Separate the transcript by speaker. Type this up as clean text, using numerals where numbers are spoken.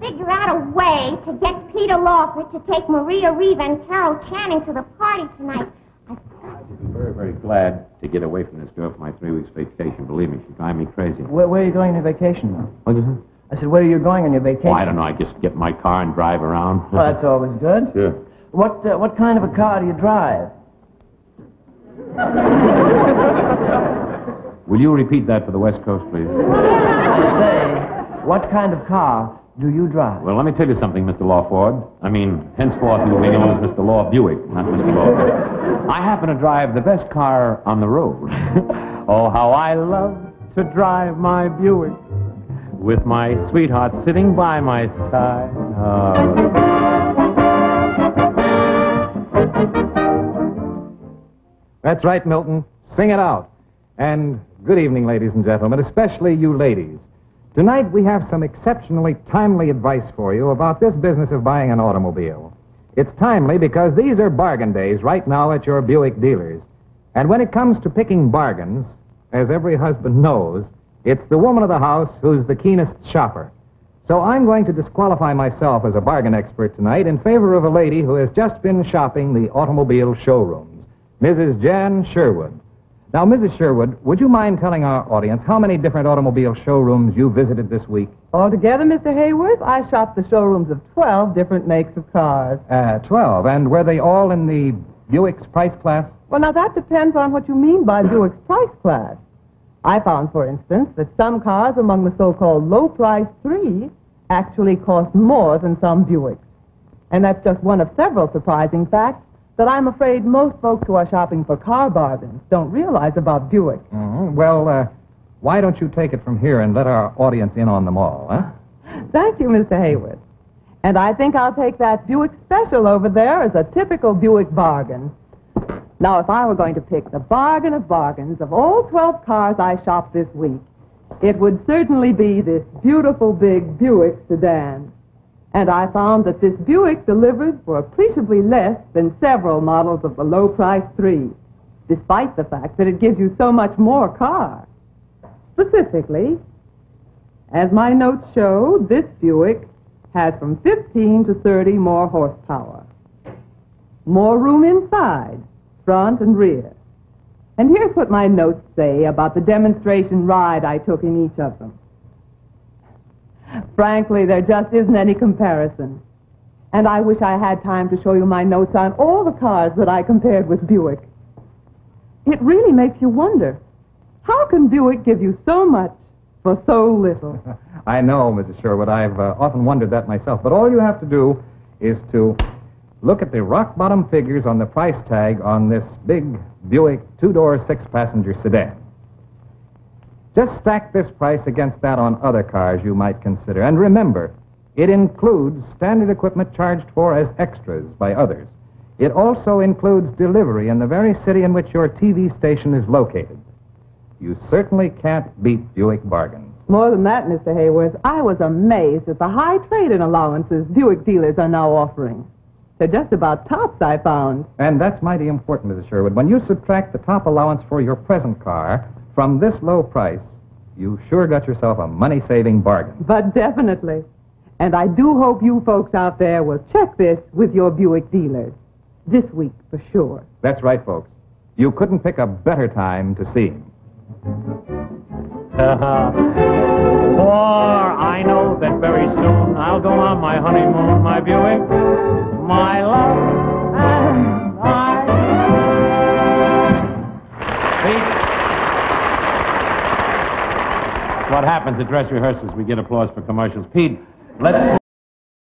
Speaker 1: figure out a way to get Peter Lawford to take Maria Reeve and Carol Channing to the party tonight.
Speaker 2: I'd be very, very glad to get away from this girl for my 3 weeks vacation. Believe me, she'd drive me crazy.
Speaker 3: Where are you going on your vacation, though?
Speaker 2: What did you say?
Speaker 3: I said, where are you going on your vacation?
Speaker 2: Oh, I don't know. I just get in my car and drive around.
Speaker 3: Well, that's always good.
Speaker 2: Sure.
Speaker 3: What kind of a car do you drive?
Speaker 2: Will you repeat that for the West Coast, please?
Speaker 3: Say, what kind of car do you drive?
Speaker 2: Well, let me tell you something, Mr. Lawford. I mean, henceforth you will be known as Mr. Law Buick, not Mr. Lawford. I happen to drive the best car on the road. Oh, how I love to drive my Buick with my sweetheart sitting by my side.
Speaker 4: That's right, Milton. Sing it out. And good evening, ladies and gentlemen, especially you ladies. Tonight we have some exceptionally timely advice for you about this business of buying an automobile. It's timely because these are bargain days right now at your Buick dealers. And when it comes to picking bargains, as every husband knows, it's the woman of the house who's the keenest shopper. So I'm going to disqualify myself as a bargain expert tonight in favor of a lady who has just been shopping the automobile showrooms, Mrs. Jan Sherwood. Now, Mrs. Sherwood, would you mind telling our audience how many different automobile showrooms you visited this week?
Speaker 5: Altogether, Mr. Hayworth, I shopped the showrooms of 12 different makes of cars.
Speaker 4: 12. And were they all in the Buick's price class?
Speaker 5: Well, now, that depends on what you mean by Buick's price class. I found, for instance, that some cars among the so-called low-price 3 actually cost more than some Buicks. And that's just one of several surprising facts that I'm afraid most folks who are shopping for car bargains don't realize about Buick.
Speaker 4: Mm-hmm. Well, why don't you take it from here and let our audience in on them all, huh?
Speaker 5: Thank you, Mr. Hayworth. And I think I'll take that Buick Special over there as a typical Buick bargain. Now, if I were going to pick the bargain of bargains of all 12 cars I shopped this week, it would certainly be this beautiful big Buick sedan. And I found that this Buick delivered for appreciably less than several models of the low-price 3, despite the fact that it gives you so much more car. Specifically, as my notes show, this Buick has from 15 to 30 more horsepower, more room inside, front and rear. And here's what my notes say about the demonstration ride I took in each of them. Frankly, there just isn't any comparison. And I wish I had time to show you my notes on all the cars that I compared with Buick. It really makes you wonder, how can Buick give you so much for so little?
Speaker 4: I know, Mrs. Sherwood. I've often wondered that myself. But all you have to do is to look at the rock-bottom figures on the price tag on this big Buick two-door, six-passenger sedan. Just stack this price against that on other cars you might consider. And remember, it includes standard equipment charged for as extras by others. It also includes delivery in the very city in which your TV station is located. You certainly can't beat Buick bargains.
Speaker 5: More than that, Mr. Hayworth, I was amazed at the high trade-in allowances Buick dealers are now offering. They're just about tops, I found.
Speaker 4: And that's mighty important, Mrs. Sherwood. When you subtract the top allowance for your present car from this low price, you sure got yourself a money-saving bargain.
Speaker 5: But definitely. And I do hope you folks out there will check this with your Buick dealers. This week, for sure.
Speaker 4: That's right, folks. You couldn't pick a better time to see him.
Speaker 2: For I know that very soon I'll go on my honeymoon, my Buick, my love, and I. Pete? What happens at dress rehearsals? We get applause for commercials. Pete, let's...